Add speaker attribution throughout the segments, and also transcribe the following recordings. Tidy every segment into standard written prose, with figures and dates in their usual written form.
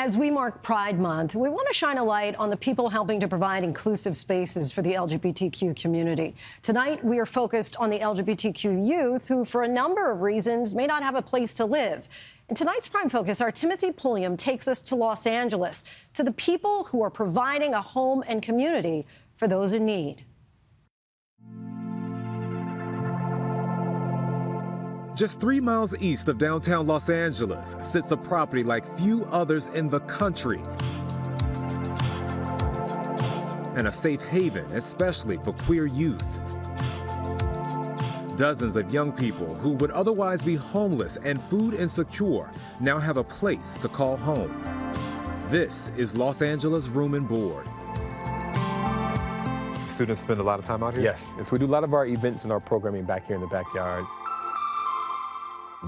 Speaker 1: As we mark Pride Month, we want to shine a light on the people helping to provide inclusive spaces for the LGBTQ community. Tonight, we are focused on the LGBTQ youth who, for a number of reasons, may not have a place to live. In tonight's Prime Focus, our Timothy Pulliam takes us to Los Angeles, to the people who are providing a home and community for those in need.
Speaker 2: Just 3 miles east of downtown Los Angeles sits a property like few others in the country, and a safe haven, especially for queer youth. Dozens of young people who would otherwise be homeless and food insecure now have a place to call home. This is Los Angeles Room and Board. Students spend a lot of time out here?
Speaker 3: Yes, so we do a lot of our events and our programming back here in the backyard.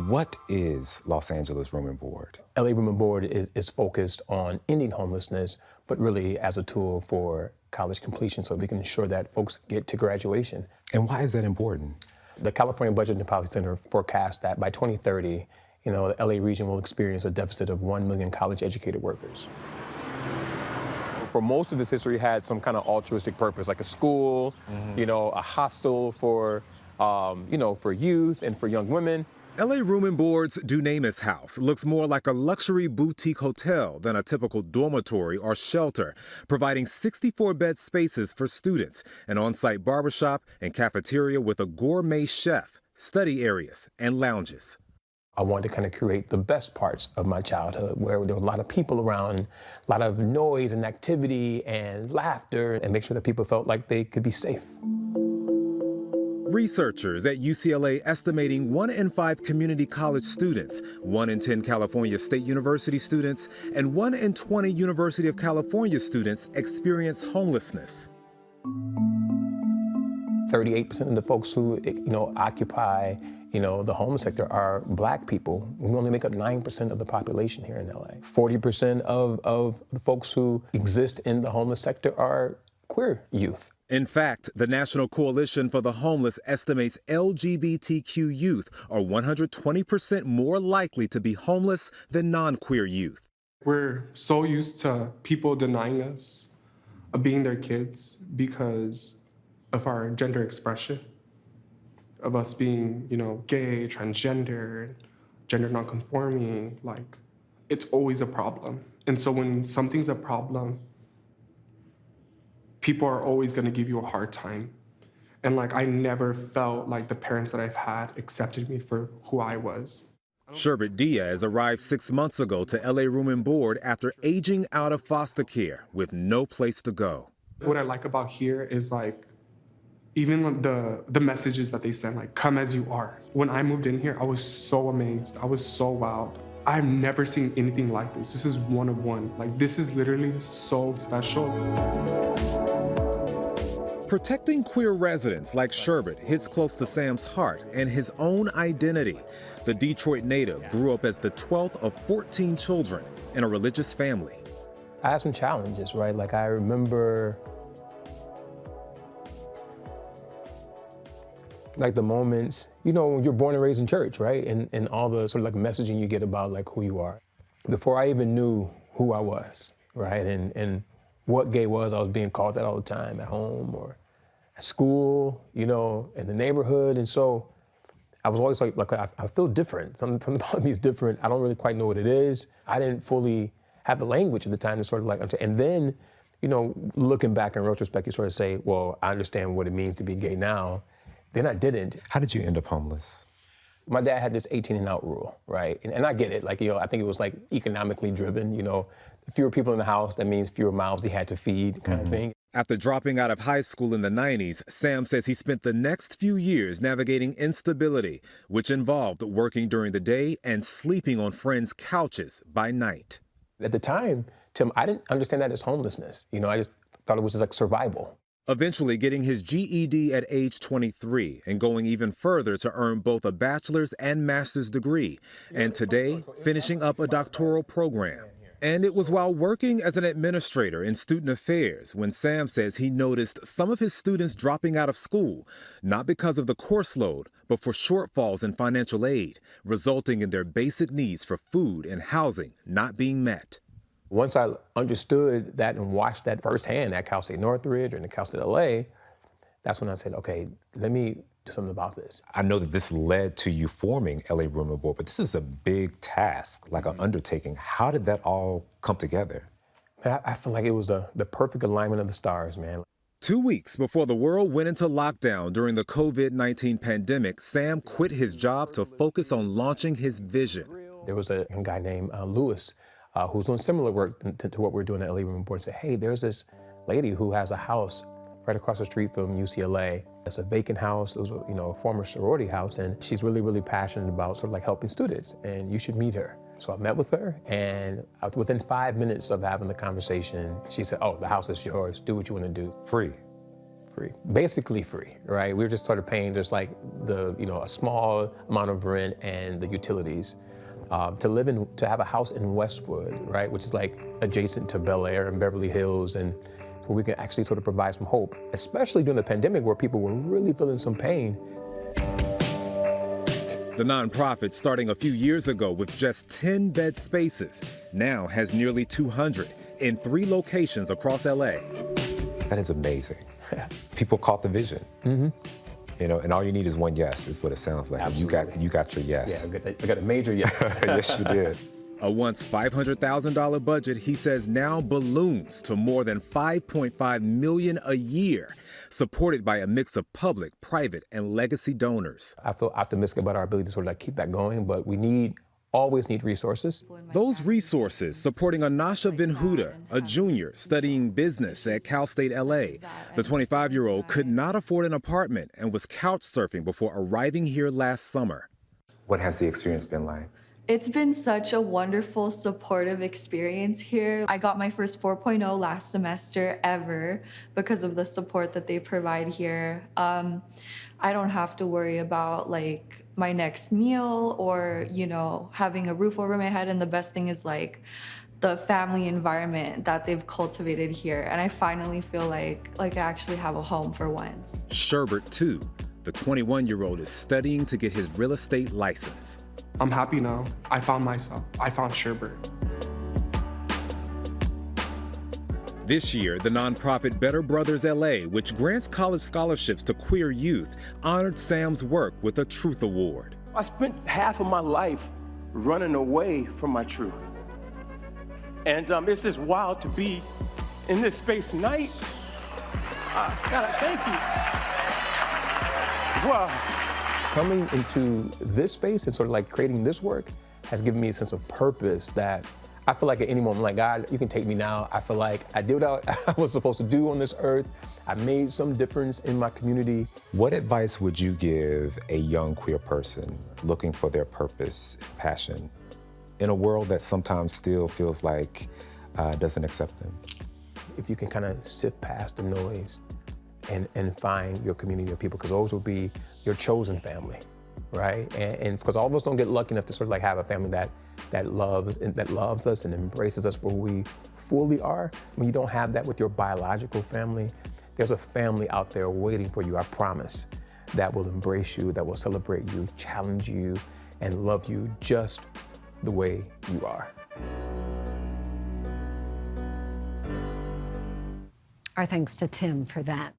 Speaker 2: What is Los Angeles Room and Board?
Speaker 3: LA Room and Board is focused on ending homelessness, but really as a tool for college completion so we can ensure that folks get to graduation.
Speaker 2: And why is that important?
Speaker 3: The California Budget and Policy Center forecasts that by 2030, the LA region will experience a deficit of 1 million college-educated workers. For most of its history, had some kind of altruistic purpose, like a school, a hostel for, for youth and for young women.
Speaker 2: LA Room and Board's Dunamis House looks more like a luxury boutique hotel than a typical dormitory or shelter, providing 64-bed spaces for students, an on-site barbershop and cafeteria with a gourmet chef, study areas, and lounges.
Speaker 3: I wanted to kind of create the best parts of my childhood, where there were a lot of people around, a lot of noise and activity and laughter, and make sure that people felt like they could be safe.
Speaker 2: Researchers at UCLA estimating 1 in 5 community college students, 1 in 10 California State University students, and 1 in 20 University of California students experience homelessness.
Speaker 3: 38% of the folks who, occupy, the homeless sector are Black people. We only make up 9% of the population here in LA. 40% of the folks who exist in the homeless sector are queer youth.
Speaker 2: In fact, the National Coalition for the Homeless estimates LGBTQ youth are 120% more likely to be homeless than non-queer youth.
Speaker 4: We're so used to people denying us of being their kids because of our gender expression, of us being, gay, transgender, gender nonconforming. Like, it's always a problem. And so when something's a problem, people are always going to give you a hard time. And I never felt like the parents that I've had accepted me for who I was.
Speaker 2: Sherbet Diaz arrived 6 months ago to LA Room and Board after aging out of foster care with no place to go.
Speaker 4: What I like about here is even the messages that they send, come as you are. When I moved in here, I was so amazed. I was so wowed. I've never seen anything like this. This is one of one. This is literally so special.
Speaker 2: Protecting queer residents like Sherbet hits close to Sam's heart and his own identity. The Detroit native grew up as the 12th of 14 children in a religious family.
Speaker 3: I had some challenges, right? I remember the moments, when you're born and raised in church, right? And all the sort of messaging you get about who you are. Before I even knew who I was, right? And what gay was, I was being called that all the time at home or at school, in the neighborhood. And so I was always I feel different. Something about me is different. I don't really quite know what it is. I didn't fully have the language at the time to sort of and then, looking back in retrospect, you sort of say, well, I understand what it means to be gay now. Then I didn't.
Speaker 2: How did you end up homeless?
Speaker 3: My dad had this 18 and out rule, right? And I get it. I think it was economically driven, fewer people in the house, that means fewer mouths he had to feed kind of thing.
Speaker 2: After dropping out of high school in the 90s, Sam says he spent the next few years navigating instability, which involved working during the day and sleeping on friends' couches by night.
Speaker 3: At the time, Tim, I didn't understand that as homelessness. I just thought it was just survival.
Speaker 2: Eventually getting his GED at age 23 and going even further to earn both a bachelor's and master's degree. And today, finishing up a doctoral program. And it was while working as an administrator in student affairs when Sam says he noticed some of his students dropping out of school, not because of the course load, but for shortfalls in financial aid, resulting in their basic needs for food and housing not being met.
Speaker 3: Once I understood that and watched that firsthand at Cal State Northridge and at Cal State LA, that's when I said, okay, let me do something about this.
Speaker 2: I know that this led to you forming LA Room and Board, but this is a big task, like an undertaking. How did that all come together?
Speaker 3: I feel like it was the perfect alignment of the stars, man.
Speaker 2: 2 weeks before the world went into lockdown during the COVID-19 pandemic, Sam quit his job to focus on launching his vision.
Speaker 3: There was a guy named Lewis who's doing similar work to what we're doing at LA Room and Board, and said, hey, there's this lady who has a house right across the street from UCLA. It's a vacant house. It was a former sorority house, and she's really, really passionate about sort of like helping students, and you should meet her. So I met with her, and within 5 minutes of having the conversation, she said, oh, the house is yours. Do what you want to do.
Speaker 2: Free.
Speaker 3: Free. Basically free, right? We were just started paying just like a small amount of rent and the utilities. To have a house in Westwood, right, which is like adjacent to Bel Air and Beverly Hills, and where we can actually sort of provide some hope, especially during the pandemic where people were really feeling some pain.
Speaker 2: The nonprofit, starting a few years ago with just 10 bed spaces, now has nearly 200 in 3 locations across LA. That is amazing. People caught the vision. Mm-hmm. And all you need is one yes, is what it sounds like.
Speaker 3: Absolutely.
Speaker 2: You got your yes.
Speaker 3: Yeah, I got a major yes.
Speaker 2: Yes, you did. A once $500,000 budget, he says, now balloons to more than $5.5 million a year, supported by a mix of public, private, and legacy donors.
Speaker 3: I feel optimistic about our ability to sort of like keep that going, but we always need resources.
Speaker 2: Those resources supporting Anasha Venhuda, a junior studying business at Cal State LA. The 25-year-old could not afford an apartment and was couch surfing before arriving here last summer. What has the experience been like?
Speaker 5: It's been such a wonderful, supportive experience here. I got my first 4.0 last semester ever because of the support that they provide here. I don't have to worry about like my next meal or, having a roof over my head. And the best thing is like the family environment that they've cultivated here. And I finally feel like I actually have a home for once.
Speaker 2: Sherbert, too. The 21-year-old is studying to get his real estate license.
Speaker 4: I'm happy now. I found myself. I found Sherbert.
Speaker 2: This year, the nonprofit Better Brothers LA, which grants college scholarships to queer youth, honored Sam's work with a Truth Award.
Speaker 6: I spent half of my life running away from my truth. And it's just wild to be in this space tonight. God, thank you. Wow.
Speaker 3: Coming into this space and sort of like creating this work has given me a sense of purpose that I feel like at any moment, like, God, you can take me now. I feel like I did what I was supposed to do on this earth. I made some difference in my community.
Speaker 2: What advice would you give a young queer person looking for their purpose, passion, in a world that sometimes still feels like doesn't accept them?
Speaker 3: If you can kind of sift past the noise and find your community of people, because those will be your chosen family, right? And because all of us don't get lucky enough to sort of like have a family that loves us and embraces us for who we fully are. When you don't have that with your biological family, there's a family out there waiting for you, I promise, that will embrace you, that will celebrate you, challenge you, and love you just the way you are.
Speaker 1: Our thanks to Tim for that.